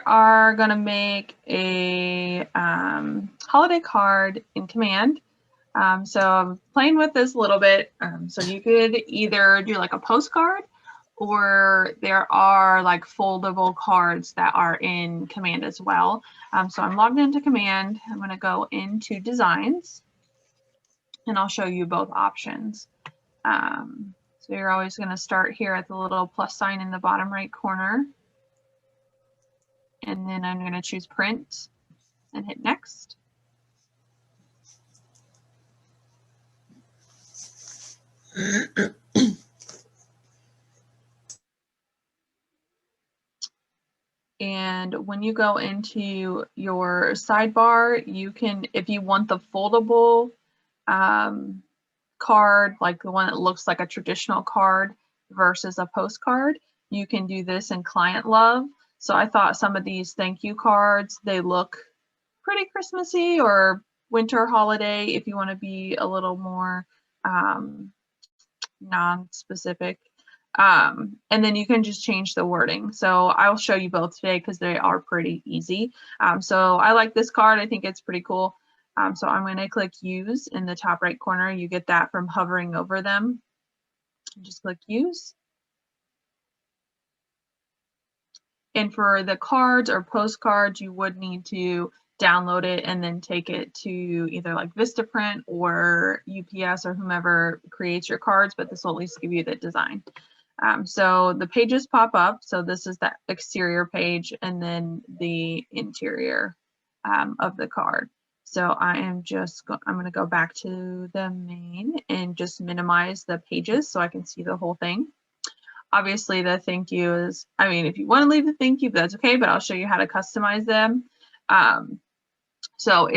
are going to make a holiday card in Command. So I'm playing with this a little bit. So you could either do like a postcard, or there are like foldable cards that are in Command as well. So I'm logged into Command. I'm going to go into Designs, and I'll show you both options. So you're always going to start here at the little plus sign in the bottom right corner. And then I'm going to choose Print and hit Next. And when you go into your sidebar, you can, if you want the foldable card, like the one that looks like a traditional card versus a postcard, you can do this in Client Love. So I thought some of these thank you cards, they look pretty Christmassy or winter holiday if you want to be a little more non-specific. And then you can just change the wording. So I'll show you both today because they are pretty easy. So I like this card. I think it's pretty cool. So I'm going to click Use in the top right corner. You get that from hovering over them. Just click Use. And for the cards or postcards, you would need to download it and then take it to either like Vistaprint or UPS or whomever creates your cards, but this will at least give you the design. So the pages pop up. So this is the exterior page and then the interior of the card. So I'm going to go back to the main and just minimize the pages so I can see the whole thing. Obviously the thank you is, I mean, if you want to leave the thank you, that's okay, but I'll show you how to customize them. So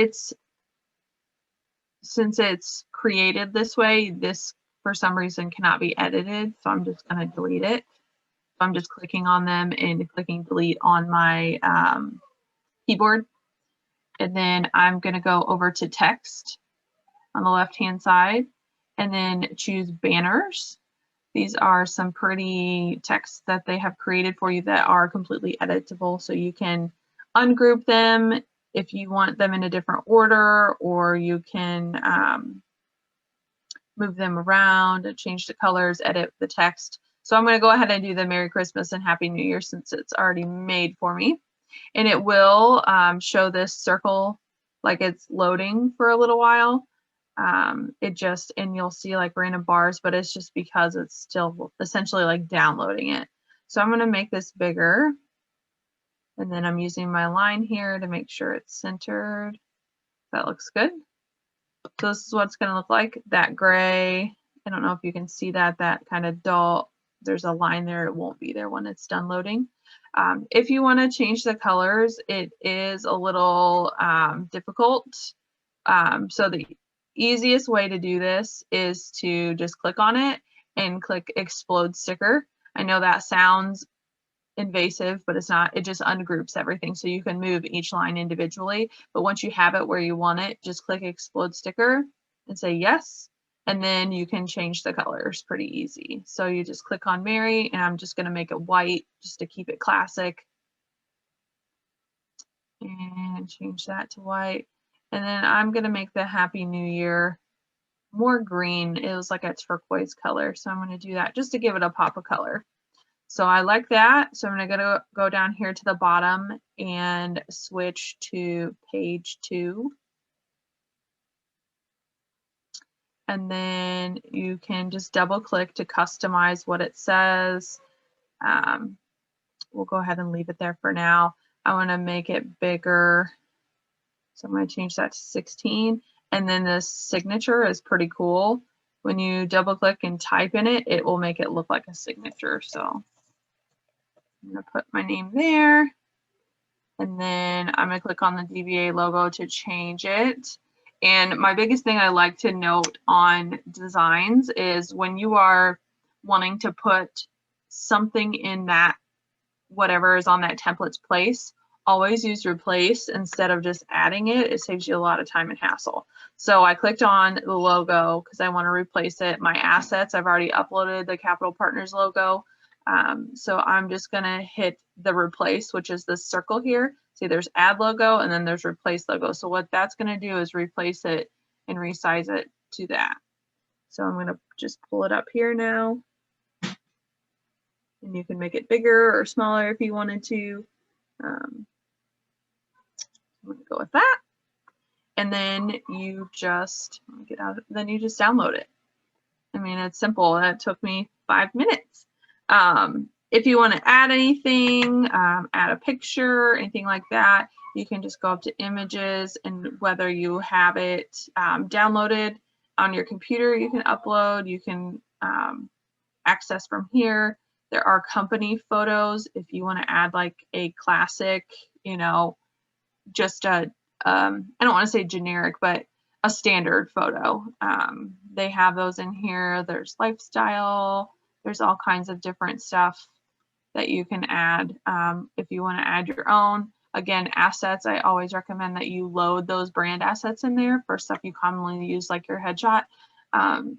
since it's created this way, this for some reason cannot be edited. So I'm just going to delete it. So I'm just clicking on them and clicking delete on my keyboard. And then I'm going to go over to text on the left-hand side and then choose banners. These are some pretty texts that they have created for you that are completely editable. So you can ungroup them if you want them in a different order, or you can move them around, change the colors, edit the text. So I'm going to go ahead and do the Merry Christmas and Happy New Year since it's already made for me. And it will show this circle like it's loading for a little while. And you'll see like random bars, but it's just because it's still essentially like downloading it. So I'm going to make this bigger. And then I'm using my line here to make sure it's centered. That looks good. So this is what it's going to look like. That gray, I don't know if you can see that kind of dull, there's a line there. It won't be there when it's done loading. If you want to change the colors, it is a little difficult. So the easiest way to do this is to just click on it and click Explode Sticker. I know that sounds invasive, but it's not. It just ungroups everything, so you can move each line individually. But once you have it where you want it, just click Explode Sticker and say yes, and then you can change the colors pretty easy. So you just click on Merry, and I'm just going to make it white just to keep it classic, and change that to white. And then I'm going to make the Happy New Year more green. It was like a turquoise color, so I'm going to do that just to give it a pop of color. So I like that. So I'm going to go down here to the bottom and switch to page 2. And then you can just double click to customize what it says. We'll go ahead and leave it there for now. I want to make it bigger. So I'm going to change that to 16. And then this signature is pretty cool. When you double click and type in it, it will make it look like a signature. So I'm going to put my name there. And then I'm going to click on the DBA logo to change it. And my biggest thing I like to note on designs is when you are wanting to put something in that, whatever is on that template's place, always use replace instead of just adding it. It saves you a lot of time and hassle. So I clicked on the logo because I want to replace it. My assets, I've already uploaded the Capital Partners logo. So I'm just gonna hit the replace, which is this circle here. See, there's add logo and then there's replace logo. So what that's gonna do is replace it and resize it to that. So I'm gonna just pull it up here now. And you can make it bigger or smaller if you wanted to. I'm gonna go with that. And then you just get out, then you just download it. I mean, it's simple. That took me 5 minutes. If you want to add anything, add a picture, anything like that, you can just go up to images, and whether you have it downloaded on your computer, you can upload, you can access from here. There are company photos if you want to add like a classic, you know, just a, I don't want to say generic, but a standard photo. They have those in here. There's lifestyle. There's all kinds of different stuff that you can add. If you want to add your own, again, assets, I always recommend that you load those brand assets in there for stuff you commonly use, like your headshot. And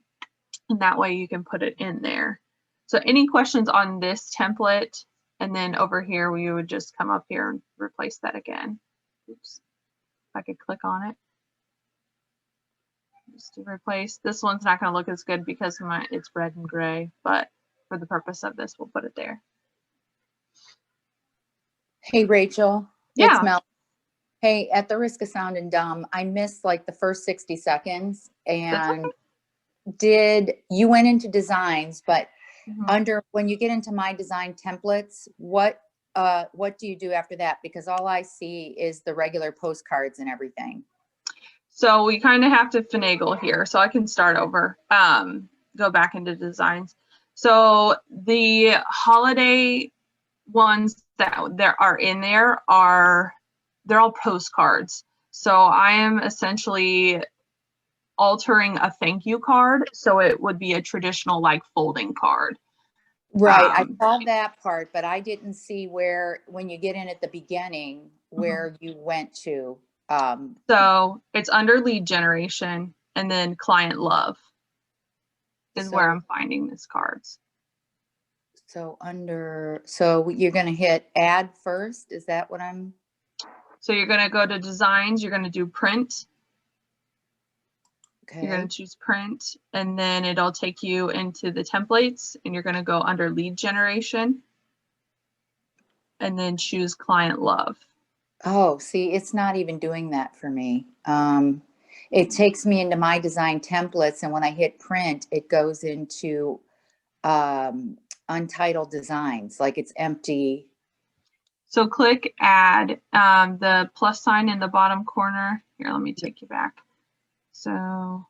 that way you can put it in there. So any questions on this template? And then over here, we would just come up here and replace that again. Oops, if I could click on it. Just to replace. This one's not going to look as good because it's red and gray, but for the purpose of this, we'll put it there. Hey, Rachel. Yeah. It's Mel. Hey, at the risk of sounding dumb, I missed like the first 60 seconds. And you went into designs, but when you get into my design templates, what do you do after that? Because all I see is the regular postcards and everything. So we kind of have to finagle here. So I can start over, go back into designs. So the holiday ones that there are in there they're all postcards. So I am essentially altering a thank you card. So it would be a traditional like folding card. Right. I saw that part, but I didn't see when you get in at the beginning, where you went to. So it's under lead generation, and then client love is where I'm finding these cards. So you're going to hit add first. Is that what So you're going to go to designs. You're going to do print. Okay. You're going to choose print, and then it'll take you into the templates, and you're going to go under lead generation and then choose client love. Oh, see, it's not even doing that for me. It takes me into my design templates, and when I hit print, it goes into untitled designs, like it's empty. So click add, the plus sign in the bottom corner. Here, let me take you back. So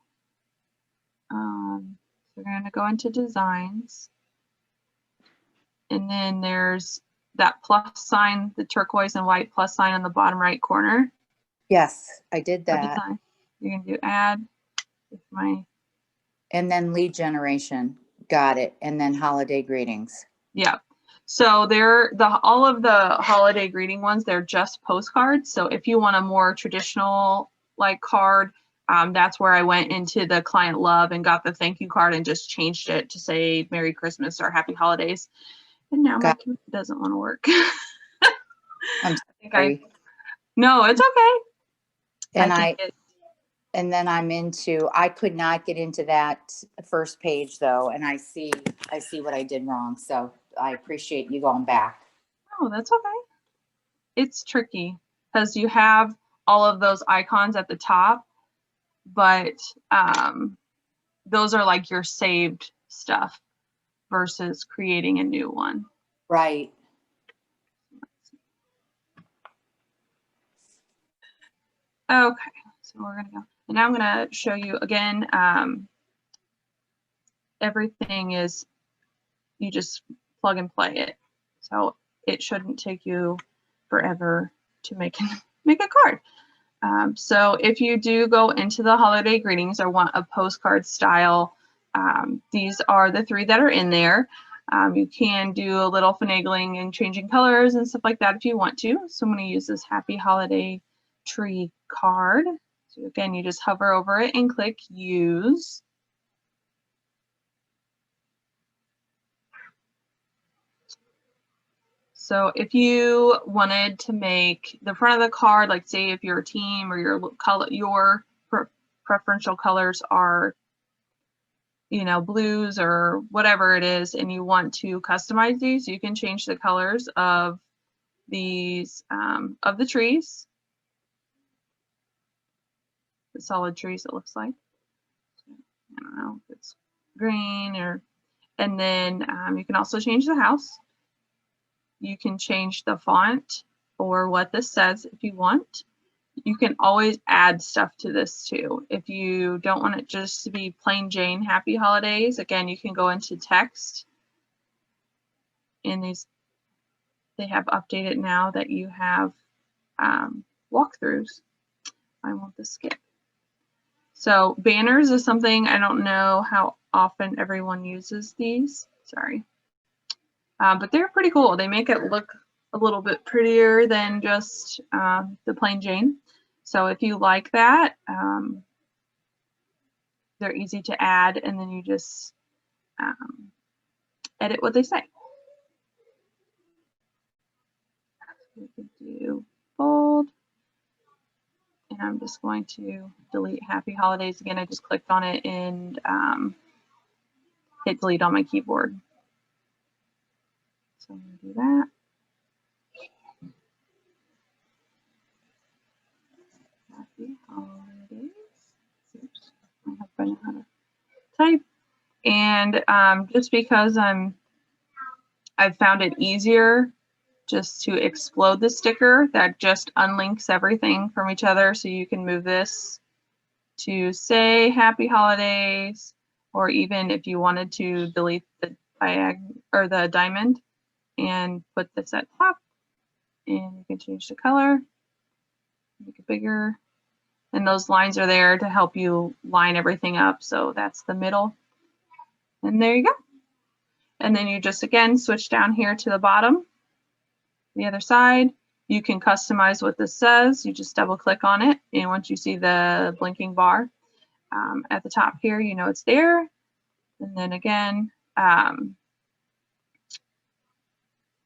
we're going to go into designs, and then there's that plus sign, the turquoise and white plus sign on the bottom right corner. Yes, I did that. You're going to do add with and then lead generation. Got it. And then holiday greetings. Yeah. So all of the holiday greeting ones, they're just postcards. So if you want a more traditional like card, that's where I went into the client love and got the thank you card and just changed it to say Merry Christmas or Happy Holidays. And now my computer doesn't want to work. I'm sorry. No, it's okay. And then I could not get into that first page though. And I see what I did wrong. So I appreciate you going back. Oh, that's okay. It's tricky because you have all of those icons at the top, but those are like your saved stuff versus creating a new one. Right. Okay, so we're gonna go. And now I'm gonna show you again, everything is, you just plug and play it. So it shouldn't take you forever to make a card. So if you do go into the holiday greetings or want a postcard style, these are the 3 that are in there. You can do a little finagling and changing colors and stuff like that if you want to. So I'm going to use this Happy Holiday Tree card. So again, you just hover over it and click use. So if you wanted to make the front of the card, like say if your team or your color, your preferential colors are, you know, blues or whatever it is, and you want to customize these, you can change the colors of these, of the trees, the solid trees, it looks like. I don't know if it's green or, and then you can also change the house. You can change the font or what this says if you want. You can always add stuff to this too. If you don't want it just to be plain Jane Happy Holidays, again, you can go into text. And these, they have updated now that you have walkthroughs. I want to skip. So banners is something, I don't know how often everyone uses these, sorry. But they're pretty cool. They make it look a little bit prettier than just the plain Jane. So if you like that, they're easy to add, and then you just edit what they say. We could do bold, and I'm just going to delete Happy Holidays again. I just clicked on it and hit delete on my keyboard. So I'm going to do that. Happy Holidays. Oops. I have to know how to type. And just because I've found it easier just to explode the sticker, that just unlinks everything from each other. So you can move this to say Happy Holidays, or even if you wanted to delete the or the diamond and put this at top, and you can change the color, make it bigger. And those lines are there to help you line everything up. So that's the middle. And there you go. And then you just, again, switch down here to the bottom, the other side. You can customize what this says. You just double click on it. And once you see the blinking bar at the top here, you know it's there. And then again,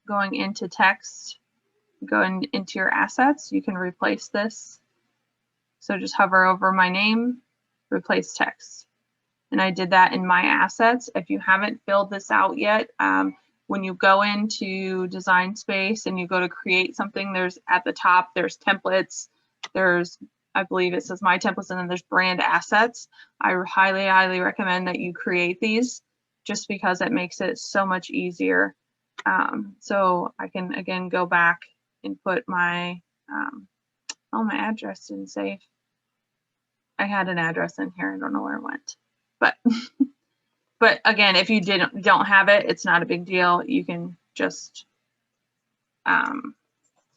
going into text, going into your assets, you can replace this. So just hover over my name, replace text. And I did that in my assets. If you haven't filled this out yet, when you go into Design Space and you go to create something, there's at the top, there's templates, there's, I believe it says My Templates, and then there's brand assets. I highly, highly recommend that you create these just because it makes it so much easier. So I can, again, go back and put my, oh, my address didn't save. I had an address in here. I don't know where it went. But again, if you don't have it, it's not a big deal. You can just type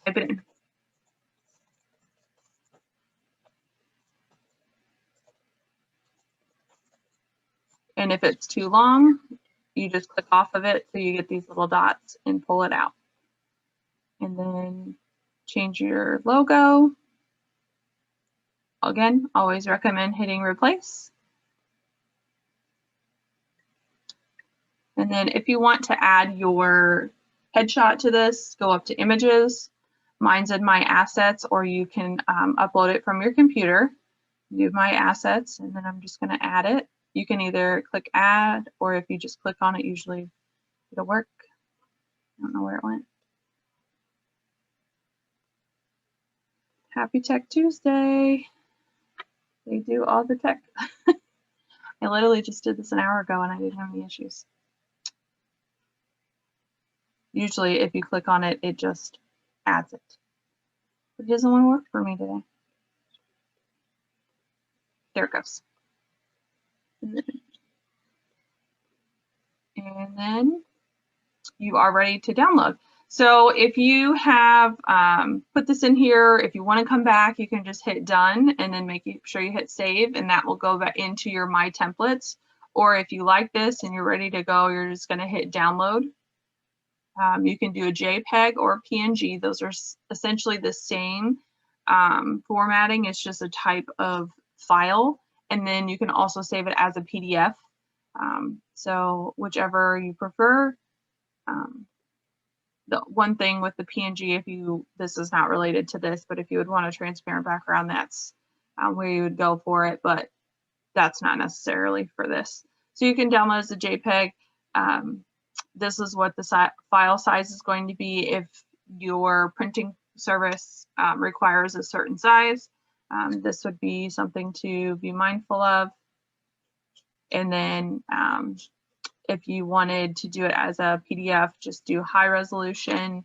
it in. And if it's too long, you just click off of it so you get these little dots and pull it out. And then change your logo. Again, always recommend hitting replace. And then if you want to add your headshot to this, go up to images. Mine's in my assets, or you can upload it from your computer. Do my assets, and then I'm just going to add it. You can either click add, or if you just click on it, usually it'll work. I don't know where it went. Happy Tech Tuesday. They do all the tech. I literally just did this an hour ago and I didn't have any issues. Usually if you click on it, it just adds it. But it doesn't want to work for me today. There it goes. And then you are ready to download. So if you have put this in here, if you want to come back, you can just hit done and then make sure you hit save, and that will go back into your My Templates. Or if you like this and you're ready to go, you're just going to hit download. You can do a JPEG or a PNG. Those are essentially the same formatting. It's just a type of file. And then you can also save it as a PDF. So whichever you prefer, the one thing with the PNG, if you, this is not related to this, but if you would want a transparent background, that's where you would go for it, but that's not necessarily for this. So you can download as a JPEG. This is what the file size is going to be if your printing service requires a certain size. This would be something to be mindful of. And then if you wanted to do it as a PDF, just do high resolution,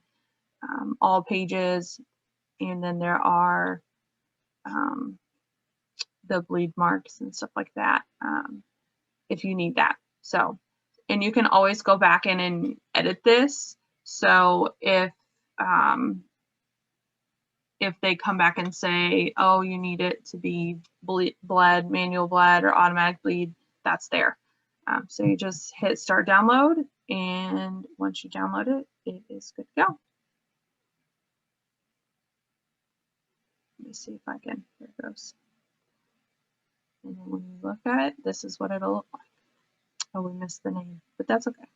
all pages, and then there are the bleed marks and stuff like that if you need that. So, and you can always go back in and edit this. So if they come back and say, oh, you need it to be bled, manual bled, or automatic bleed, that's there. So you just hit start download, and once you download it, it is good to go. Let me see if I can, here it goes. And then when you look at it, this is what it'll look like. Oh, we missed the name, but that's okay.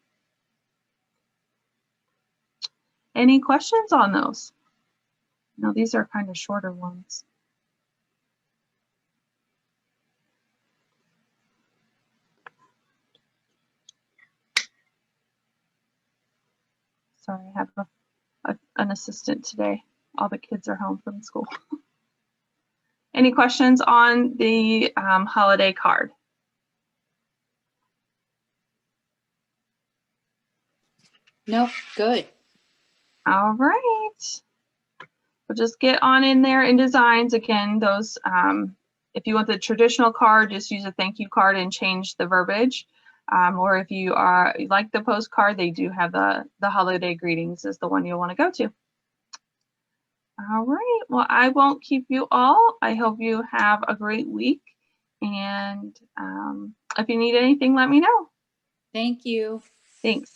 Any questions on those? No, these are kind of shorter ones. Sorry, I have an assistant today. All the kids are home from school. Any questions on the holiday card? Nope, good. All right. We'll just get on in there in designs. Again, those, if you want the traditional card, just use a thank you card and change the verbiage. Or if you like the postcard, they do have the holiday greetings is the one you'll want to go to. All right, well, I won't keep you all. I hope you have a great week. And if you need anything, let me know. Thank you. Thanks.